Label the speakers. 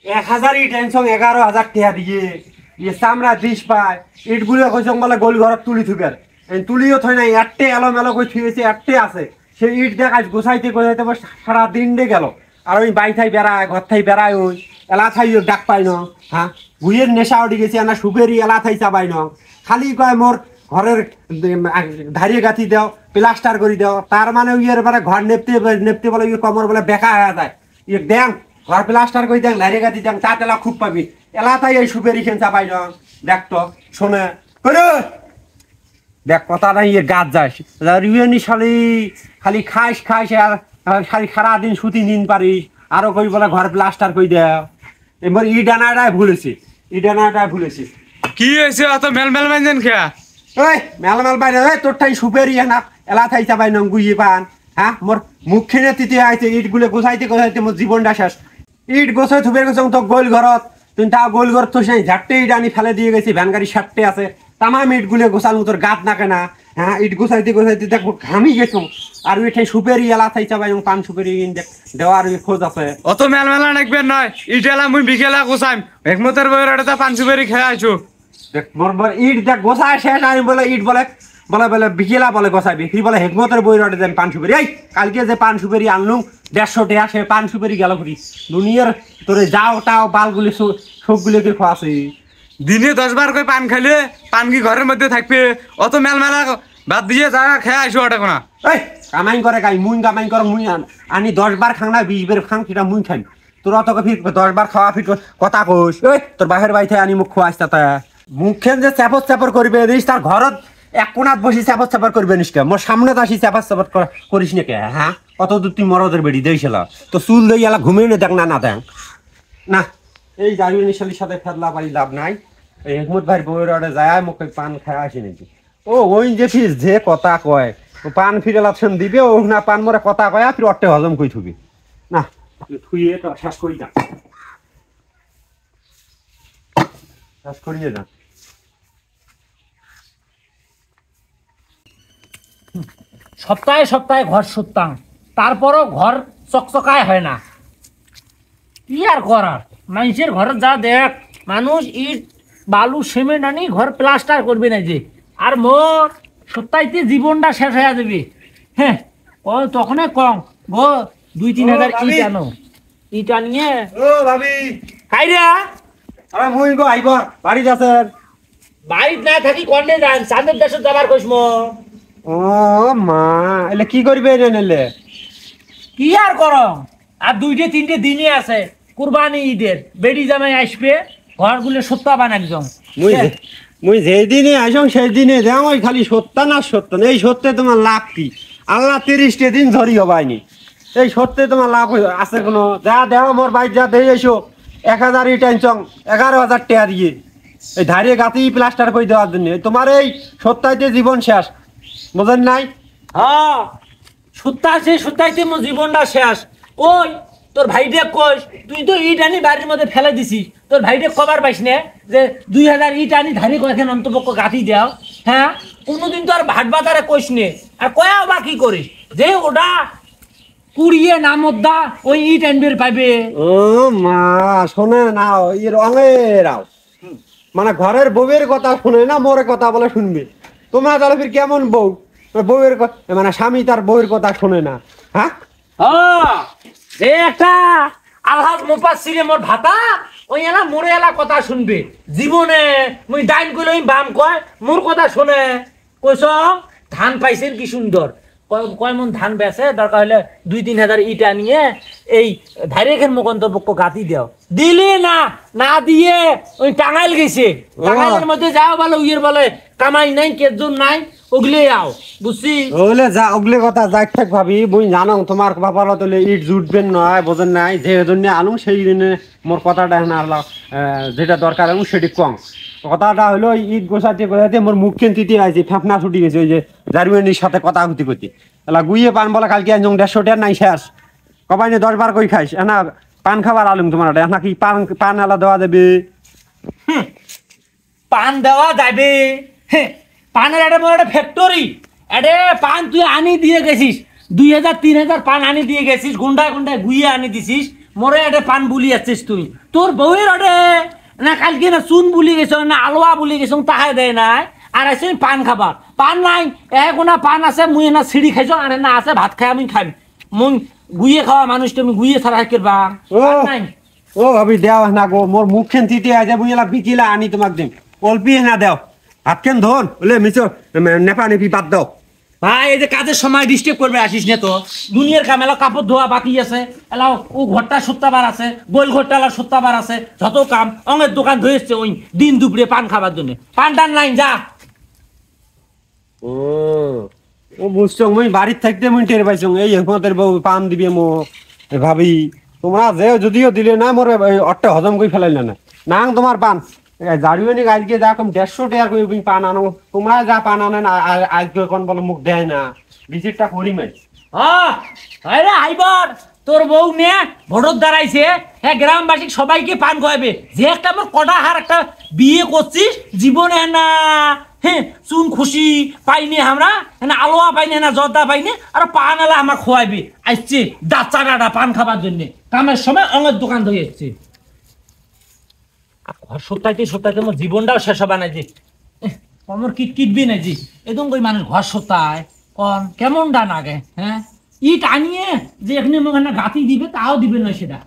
Speaker 1: 1000 ইট আনছং 11,000 টাকা দিয়ে চামড়া 20 পায় ইটগুলো কইছং বলে গোল ঘরত তুলি থুবের তুলিও থই নাই একটে এলোমেলো করে থুয়েছে একটে আছে সেই ইট দেখ আজ গোছাইতে গোছাইতে সারা দিন ডে গেল আর ওই বাই থাই বেড়ায় ঘর থাই বেড়ায় ওই এলা থাই ডাক পাই ন হ্যাঁ ভুইয়ের নেশা উঠে গেছে না সুপেরি এলা থাই চাবাই ন খালি কয় মোর ঘরের ধারিয়ে গাঁথি দাও প্লাস্টার করে দাও তার মানে ইয়ের মানে ঘর নেপতে নেপতে বলে ইয়ে কমর বলে বেকা হয়ে যায় ইয়ে দেন ঘর প্লাস্টার করে দেন ধারিয়ে গাঁথি দেন তা তেলা খুব পাবি এলা তাই এই সুপেরি খেন চাপাই ন দেখতো শোনে দেখ কথা নাই ইয়ে গাছ যাস ইউনি শালি খালি খাইস খাইস আর খালি সারাদিন সুতি নিন পারিস আরো কই বলে ঘর প্লাস্টার করে দেও এবার ই ডানাটাই ভুলেছি ই ডানাটাই ভুলেছি
Speaker 2: কি হয়েছে অত মেলমেল মাইজেন খেয়া
Speaker 1: ওই মেলমেল বাইরে ওই তোরটাই সুপেরি না এলা থাই চাপাই ন গুইয়ে পান হ্যাঁ মোর মুখ খেনে তিতে আইছে ইট গুলো গোছাইতে গোছাইতে মোর জীবনটা শেষ ইট গোছাই থুপের গোছাং তো গোল ঘরত তুই তা গোল ঘর তো সেই ঝাট্টে ইট আনি ফেলে দিয়ে গেছি ভ্যান গাড়ি 60টে আছে তামাম ইট গুলো গোছানো তোর গাত নাকে না হ্যাঁ ইট গোছাইতে গোছাইতে দেখো ঘামি গেছো আর ওই ঠাই সুপেরি এলা থাই চাপাই পান সুপেরি দেওয়ার খোঁজ আছে
Speaker 2: অত মেলমেলা নাকবেন নয় ইটেলা মুই বিকেলা গোছাইম একমতের বইয়ের এটা পাঞ্চুবেরি খেয়ে আইছো
Speaker 1: দেখ মোর ইট দেখ গোছায় শেষ আমি বলে ইট বলে বলে বলে বিকেলা বলে গোছাইবি তুই বলে হেকমতের বই রটে দেন পান সুপারি এই কালকে যে পান সুপারি আনলুম 150 টাকা সে পান সুপারি গেল ঘুরি দুনিয়ার তোরে যাও টাও বালগুলি সবগুলোকে খোয়াছে
Speaker 2: দিনে 10 বার করে পান খাইলে পান কি ঘরের মধ্যে থাকবে অত মেলমেলা বাদ দিয়ে যা খেয়ে আইছো ওটা কোনা
Speaker 1: এই কামাই করে গাই মুই কামাই করে মুই আনি 10 বার খাং না 20 বার খাং সেটা মুই খাই তোর অত ফির 10 বার খাওয়া ফির কথা কইস ওই তোর বাহির বাইতে আনি মুখ খোয়াইছ তা মুখেন যে চাপর চাপর করবে দিস তার ঘরত এক কোনাত বসি চাপর চাপর করবে নিস কে মোর সামনে আসি চাপর চাপর করিস না কে হ্যাঁ কত দূর তুই মরদের বেড়ি দিয়েছিল তো চুল দিয়ে এলা ঘুমিয়ে নে দেখ না না দেখ না এই জারিউনি শালির সাথে ফেদলা পারি লাভ নাই এই হেকমত ভাইয়ের বউয়ের অর্ডে যায় মুখে পান খায় আসি নাকি ও ওই যে ফিস যে কথা কয় ও পান ফিরে লাপশন দিবে ও না পান মরে কথা কয় ফির অট্টে হজম কই থুবি না থুইয়ে তো শ্বাস করি না শ্বাস করিয়ে না
Speaker 3: সপ্তাহে সপ্তাহে ঘর শুতাম তারপরও ঘর চকচকায় হয় না কি আর করার মানুষের ঘরে যা দেখ মানুষ ইট বালু সিমেন্ট আনি ঘর প্লাস্টার করবে না যে আর মোর সপ্তাহে জীবনটা শেষ হয়ে যাবে হ্যাঁ তখনই কম গো 2-3 হাজার ইট আনো ইট আনিয়ে
Speaker 1: ও ভাবি
Speaker 3: খাই রে
Speaker 1: আরে মুই গো আইব বাড়ি যাচ্ছেন
Speaker 3: বাড়িতে না থাকি কন্যা যান চাঁদের দেশে যাবার কইস
Speaker 1: ও মা এলে কি করবে নেলে
Speaker 3: কি আর করম আর 2-3 দিনই আছে কুরবানি ঈদের বেডি জামাই আসবে ঘরগুলো সত্তা বান একদম
Speaker 1: মুই যেই দিনে আসং সেই দিনে দেখ ওই খালি সত্য না সত্য না এই সত্যে তোমার লাভ কি আল্লাহ 30টা দিন ধরি হবাইনি এই সত্যে তোমার লাভ আছে কোনো যা দেহ মোর বাইর যা দিয়ে এসো 1000 ইট আনছং 11,000 টাকা দিয়ে এই ধারিয়ে গাতি প্লাস্টার করে দেওয়ার জন্য তোমার এই সত্যাইতে জীবন শেষ বুঝেন নাই
Speaker 3: হ্যাঁ সত্যাইতে মোর জীবনটা শেষ ওই তোর ভাইটে কইস তুই তো ইট আনি বাড়ির মধ্যে ফেলে দিছিস তোর ভাইটে কবার পাইস না যে 2000 ইট আনি ধারি কয়েকখান অন্তপক্ষ গাঁথি দাও হ্যাঁ কোনোদিন তো আর ভাট বাজারে কইস নে আর কয়া বা কি করিস যে ওটা কুড়িয়ে নামদ্দা ওই ইট আনবের পাইবে
Speaker 1: ও মা শোনে না এই রঙেরাও মানে ঘরের বউয়ের কথা শুনে না মোরে কথা বলে শুনবে তোমরা তাহলে ফির কেমন বউ বউয়ের মানে স্বামী তার বউয়ের কথা শুনে না হ্যাঁ
Speaker 3: যে একটা আলহাজ মুফাসসিরে মোর ভাতা ওই এলা মোরে এলা কথা শুনবে জীবনে মুই ডাইন কইলই বাম কয় মোর কথা শুনে কইছ ধান পাইছেন কি সুন্দর কয় মন ধান বেচে দরকার হলে 2-3 হাজার ইটা নিয়ে এই ধারেখের মুখন্তপক্ষ গাতি দাও দিলে না দিয়ে ওই টাঙ্গাইল গেছে টাঙ্গাইলের মধ্যে যাও বলে উইয়ের বলে কামাই নাই কেজন নাই ওগলে আও বুঝছি
Speaker 1: ওলে যা ওগলে কথা যাই থাক ভাবি মুই জানো তোমার বাবার তলে ইট জুটবেন নয় বোঝেন নাই যে জন্য আনু সেই দিনে মোর কথাটা না যেটা দরকার আমি সেটি কম কথাটা হলো ইট গোছাতে গোছাতে মোর মুখ কেন্দ্রিতে আছে ফেফনা ছুটি গেছে ওই যে জারুয়ানির সাথে কথা হতে করতে এলা গুইয়ে পান বলে কালকে আনজং 150 টাকা নাই শেষ কবাই নে 10 বার কই খাইস না পান খাবার আলুম তোমার না কি পান আলা দেওয়া যাবে
Speaker 3: পান দেওয়া যাবে পানের একটা বড় একটা ফ্যাক্টরি এডে পান তুই আনি দিয়ে গেছিস 2000-3000 পান আনি দিয়ে গেছিস গুন্ডায় গুন্ডায় গুইয়ে আনি দিছিস মোরে এটা পান বুলি আছিস তুই তোর বউয়ের ওটে না কালকে না চুন বুলি গেছ না আলোয়া বুলি গেছ তাহাই দেয় নাই আর আছে পান খাবার পান নাই এগোনা পান আছে মুই না সিঁড়ি খাইছ আর না আছে ভাত খাই আমি খাই মুই গুইয়ে খাওয়া মানুষ তুমি গুইয়ে ছাড়া করবা নাই
Speaker 1: ও ভাবি দেও না গো মোর মুখখান তিতে আছে মুই এলা বিকিলা আনি তোমাক দিম অল্পি না দেও হাতখান ধন বলে মিছো নেপা নেপি বাদ দাও
Speaker 3: ভাই এই যে কাজের সময় ডিস্টার্ব করবে আসিস না তো দুনিয়ার কাম এলা কাপড় ধোয়া বাকি আছে এলা ও ঘরটা সত্তাবার আছে গোল ঘরটা এলা সত্তাবার আছে যত কাম অঙ্গের দোকান ধরেছে ওই দিন দুপুরে পান খাবার জন্য পান টান নাই যা
Speaker 1: ও ও বুঝছো মুই বাড়ির থাকতে মুই টের পাইছো এই আমাদের বউ পান দিবে মো ভাবি তোমরা যে যদিও দিলে না মোর অট্টা হজম করে ফেলাইলে না না তোমার পান জাড়িওনি আজকে যা কম 150 টাকা করে পান আনো তোমরা যা পান আনেন আজকে কোন বলে মুখ দেয় না ভিজিটটা করি মাই
Speaker 3: আরে আইবার তোর বউ নে ভোটর দাঁড়াইছে হ্যাঁ গ্রামবাসী সবাইকে পান খাওয়াবে যে একটা আমার কটা হার একটা বিয়ে করছিস জীবনে না হ্যাঁ চুন খুশি পাইনি আমরা না আলোয়া পাইনি না জর্দা পাইনি আর পান এলা আমার খোয়াইবে আসছে দাঁচাটা পান খাবার জন্য কামের সময় অঙ্গের দোকান ধরে এসছে ঘর সত্যাইতে আমার জীবনটাও শেষ হবে না যে আমার কিটবি না যে এরকম করে মানুষ ঘর সত্যায় কন কেমন ডান আগে হ্যাঁ ইট আনিয়ে যে এখানে গাতি দিবে তাও দিবে না সেটা